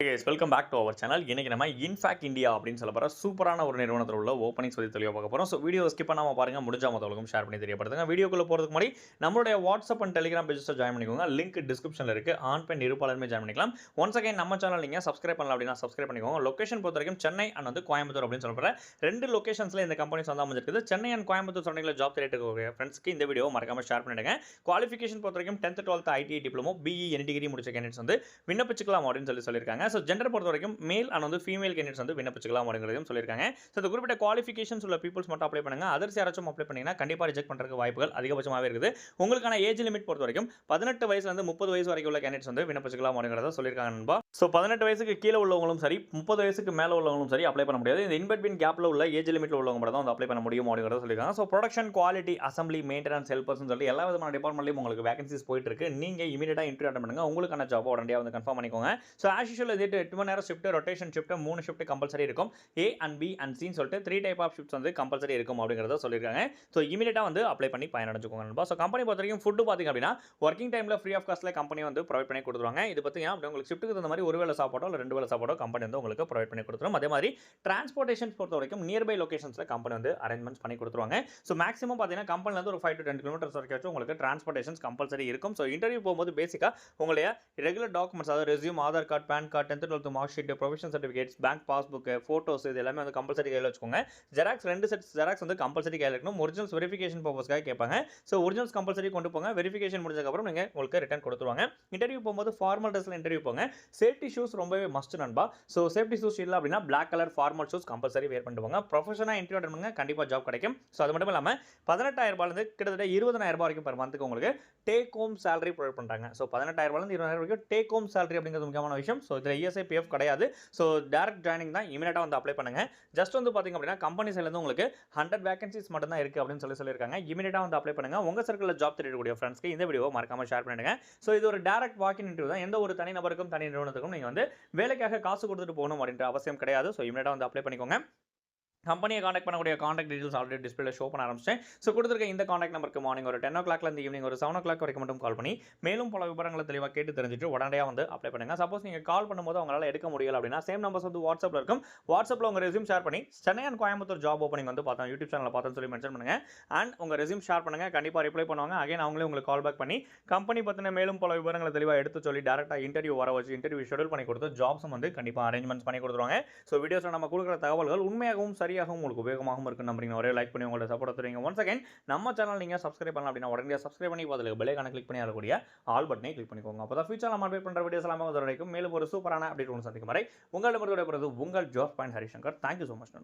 Hey guys, welcome back to our channel. இன்னைக்கு நம்ம in fact India அப்படின்னு சொல்ல போற சூப்பரான ஒரு நிறுவனத்தில் உள்ள ஓப்பனிங் சொல்லி தெளிவாக பார்க்க போறோம். ஸோ வீடியோ ஸ்கிப் பண்ணாம பாருங்க, முடிஞ்சா மற்றவங்களுக்கும் ஷேர் பண்ணி தெரியப்படுத்துங்க. வீடியோக்குள்ள போறதுக்கு முன்னாடி நம்மளுடைய WhatsApp and Telegram pages join பண்ணிக்கோங்க. லிங்க் டிஸ்கிரிப்ஷன்ல இருக்கு. ஆன் பெண் இருப்பாளருமே ஜாயின் பண்ணிக்கலாம். ஒன்ஸ் அகைன் நம்ம சேனல் நீங்க சப்ஸ்கிரைப் பண்ணல அப்படின்னா சப்ஸ்கிரைப் பண்ணிக்கோங்க. லொகேஷன் பொறுத்த வரைக்கும் சென்னை அண்ட் வந்து கோயம்புத்தூர் அப்படின்னு சொல்ல போற ரெண்டு லொகேஷன்ஸ்ல இந்த கம்பெனிஸ் வந்து அமைஞ்சிருக்குது. சென்னை அண்ட் கோயம்புத்தூர் சொன்னீங்களா ஜாப் தேடிட்டு இருக்க ஃப்ரெண்ட்ஸ்க்கு இந்த வீடியோ மறக்காம ஷேர் பண்ணிடுங்க. குவாலிஃபிகேஷன் பொறுத்த வரைக்கும் 10th 12th ITI diploma BE any degree முடிச்ச கேண்டிடேட்ஸ் வந்து விண்ணப்பிச்சுக்கலாம் அப்படின்னு சொல்லியிருக்காங்க. ஸோ ஜெண்டர் பொறுத்த வரைக்கும் மேல் அண்ட் வந்து ஃபீமேல் கேண்டிடேட்ஸ் வந்து விண்ணப்பிச்சுக்கலாம் அப்படிங்கிறதையும் சொல்லியிருக்காங்க. ஸோ இந்த குறிப்பிட்ட குவாலிஃபிகேஷன்ஸ் உள்ள பீப்புள்ஸ் மட்டும் அப்ளை பண்ணுங்க. அதர்ஸ் யாராச்சும் அப்ளை பண்ணீங்கன்னா கண்டிப்பாக ரிஜெக்ட் பண்ணுறதுக்கு வாய்ப்புகள் அதிகபட்சமாகவே இருக்குது. உங்களுக்கான ஏஜ் லிமிட் பொறுத்த வரைக்கும் 18 வயசுலேருந்து 30 வயசு வரைக்கும் உள்ள கேண்டிடேட்ஸ் வந்து விண்ணப்பிச்சுக்கலாம் அப்படிங்கிறத சொல்லியிருக்காங்க நண்பா. ஸோ 18 வயசுக்கு கீழே உள்ளவங்களும் சரி, 30 வயசுக்கு மேலே உள்ளவங்களும் சரி அப்ளை பண்ண முடியாது. இந்த இன்பிட்வீன் கேப்பில் உள்ள ஏஜ் லிமிட்டில் உள்ளவங்க மட்டும் தான் வந்து அப்ளை பண்ண முடியும் அப்படிங்கிறத சொல்லியிருக்காங்க. So production, quality, assembly, maintenance, ஹெல்பர்ஸ்னு சொல்லி எல்லா விதமான டிபார்ட்மெண்ட்லையும் உங்களுக்கு வேகன்சிஸ் போயிட்டு இருக்கு. நீங்கள் இமீடியட்டாக இன்டர்வியூ அட்டன் பண்ணுங்க. உங்களுக்கான ஜாப் உடனடியாக வந்து கன்ஃபார்ம் பண்ணிக்கோங்க. ஸோ ஆஸ் யூஷுவல் இது 8 மணி நேரம் shift, rotation shift, 3 shift compulsory இருக்கும். ஏ அண்ட் பி அண்ட் சின்னு சொல்லிட்டு 3 டைப் ஆஃப் ஷிஃப்ட்ஸ் வந்து கம்பல்சரி இருக்கும் அப்படிங்கிறத சொல்லியிருக்காங்க. ஸோ இமீடியட்டாக வந்து அப்ளை பண்ணி பயனடைஞ்சுக்கோங்க நண்பா. ஸோ கம்பெனி பொறுத்த வரைக்கும் ஃபுட்டு பார்த்தீங்க அப்படின்னா ஒர்க்கிங் டைமில் ஃப்ரீ ஆஃப் காஸ்ட்டில் கம்பெனி வந்து ப்ரொவைட் பண்ணி கொடுத்துருவாங்க. இது பார்த்தீங்கன்னா அப்படி உங்களுக்கு ஷிஃப்ட்டுக்கு தகுந்த மாதிரி ஒரு வேளை சாப்பாடோ இல்லை 2 வேளை சாப்பாடோ கம்பெனி வந்து உங்களுக்கு ப்ரொவைட் பண்ணி கொடுத்துரும். அதே மாதிரி டிரான்ஸ்போர்ட்டேஷன் பொறுத்த வரைக்கும் நியர்பை லொகேஷன்ஸில் கம்பெனி வந்து அரேஞ்ச்மெண்ட்ஸ் பண்ணி கொடுத்துருவாங்க. ஸோ மேக்ஸிமம் பார்த்தீங்கன்னா கம்பெனில வந்து ஒரு 5 to 10 கிலோமீட்டர்ஸ் வரைக்கும் உங்களுக்கு டிரான்ஸ்போர்ட்டேஷன்ஸ் கம்பல்சரி இருக்கும். ஸோ இன்டர்வியூ போகும்போது பேசிக்காக உங்களுடைய ரெகுலர் டாக்குமெண்ட்ஸ், அதாவது resume, Aadhaar card, pan card, 10th 12th mark sheet, professional certificates, bank passbook, photos இது எல்லாமே வந்து கம்பல்சரி கையில் வச்சுக்கோங்க. ஜெராக்ஸ் 2 செட்ஸ் ஜெராக்ஸ் வந்து கம்பல்சரி கையில் இருக்கணும். ஒரிஜினல்ஸ் வெரிஃபிகேஷன் பர்பஸ்க்காக கேட்பாங்க. ஸோ ஒரிஜினல்ஸ் கம்பல்சரி கொண்டு போங்க. வெரிஃபிகேஷன் முடிஞ்சதுக்கப்புறம் நீங்கள் உங்களுக்கு ரிட்டர்ன் கொடுத்துருவாங்க. இன்டர்வியூ போகும்போது ஃபார்மல் ட்ரெஸ்ஸில் இன்டர்வியூ போங்க. சேஃப்டி ஷூஸ் ரொம்பவே மஸ்ட் நண்பா. ஸோ சேஃப்டி ஷூஸ் இல்லை அப்படின்னா black colour formal shoes compulsory wear பண்ணிட்டு போங்க. ப்ரொஃபஷனாக இன்டர்வியூ அட்டெண்ட் பண்ணுங்க, கண்டிப்பாக ஜாப் கிடைக்கும். ஸோ அது மட்டும் இல்லாமல் 18,000 கிட்டத்தட்ட 20,000 வரைக்கும் பெர் மந்த்துக்கு உங்களுக்கு டேக் ஹோம் சேலரி ப்ரொவைட் பண்ணுறாங்க. ஸோ 18,000 20,000 வரைக்கும் டேக் ஹோம் சேலரி அப்படிங்கிறது முக்கியமான விஷயம். ஸோ இதில் இஎஸ்ஐ பிஎஃப் கிடையாது. ஸோ டேரக்ட் ஜாயினிங் தான். இமீடியட்டாக வந்து அப்ளை பண்ணுங்க. ஜஸ்ட் வந்து பார்த்தீங்க அப்படின்னா கம்பெனி சைட்லேருந்து உங்களுக்கு 100 வேகன்சிஸ் மட்டும் தான் இருக்குது அப்படின்னு சொல்லியிருக்காங்க. இமீடியட்டாக வந்து அப்ளை பண்ணுங்க. உங்கள் சர்க்கிளில் ஜாப் தேடக்கூடிய ஃப்ரெண்ட்ஸ்க்கு இந்த வீடியோ மறக்காம ஷேர் பண்ணிடுங்க. ஸோ இது ஒரு டேரக்ட் வாக்கின் இன்டர்வியூ தான். எந்த ஒரு தனி நபருக்கும் தனி நிறுவனத்துக்கும் நீங்கள் வந்து வேலைக்காக காசு கொடுத்துட்டு போகணும் அப்படின்ற அவசியம் கிடையாது. ஸோ இமீடியட்டாக வந்து அப்ளை பண்ணிக்கோங்க. கம்பெனியை காண்டாக்ட் பண்ணக்கூடிய காண்டாக்ட் டீடைல்ஸ் ஆல்ரெடி டிஸ்பிளேல ஷோ பண்ண ஆரம்பிச்சேன். ஸோ கொடுத்துருக்க இந்த காண்டாக்ட் நம்பருக்கு மார்னிங் ஒரு 10 o'clockலேருந்து ஈவினிங் ஒரு 7 o'clock வரைக்கும் மட்டும் கால் பண்ணி மேலும் பல விவரங்களை தெளிவாக கேட்டு தெரிஞ்சுட்டு உடனடியாக வந்து அப்ளை பண்ணுங்க. சப்போஸ் நீங்கள் கால் பண்ணும்போது அவங்களால எடுக்க முடியல அப்படின்னா சேம் நம்பர்ஸ் வந்து வாட்ஸ்அப்பில் இருக்கும். வாட்ஸ்அப்பில் உங்கள் ரெஸ்யூம் ஷேர் பண்ணி Chennai and Coimbatore job opening வந்து பார்த்தோம், யூடியூப் சேனலில் பார்த்தோன்னு சொல்லி மென்ஷன் பண்ணுங்க. அண்ட் உங்கள் ரெஸ்யூம் ஷேர் பண்ணுங்க, கண்டிப்பாக ரிப்ளை பண்ணுவாங்க. அகைன் அவங்களே உங்களுக்கு கால் பேக் பண்ணி கம்பெனி பற்றின மேலும் பல விவரங்களை தெளிவாக எடுத்து சொல்லி டேரக்டாக இன்டர்வியூ வர வச்சு இன்டர்வியூ ஷெடியூல் பண்ணி கொடுத்து ஜாப்ஸும் வந்து கண்டிப்பாக அரேஞ்ச்மெண்ட்ஸ் பண்ணி கொடுத்துருவாங்க. ஸோ வீடியோஸில் நம்ம கொடுக்குற தகவல்கள் உண்மையாகவும் சரியாகவும் உங்களுக்கு உபயோகமாக இருக்கு நம்புறீங்க. ஒரே லைக் பண்ணி உங்களோட சப்போர்ட் தருவீங்க. ஒன்ஸ் அகைன் நம்ம சேனல் நீங்க சப்ஸ்கிரைப் பண்ணலாம் அப்படின்னா உடனே சப்ஸ்கிரைப் பண்ணி அதில் பெல் ஐகானை கிளிக் பண்ணி வரக்கூடிய ஆல் பட்டனை கிளிக் பண்ணிக்கோங்க. அப்பதான் ஃபியூச்சர்ல நம்ம அப்டேட் பண்ற வீடியோஸ் எல்லாமே வரைக்கும் மேலும் ஒரு சூப்பரான அப்டேட் ஒன்று சந்திக்கும் வரை உங்களிடமிருந்து விடைபெறுவது உங்கள் job point Harishankar. Thank you so much.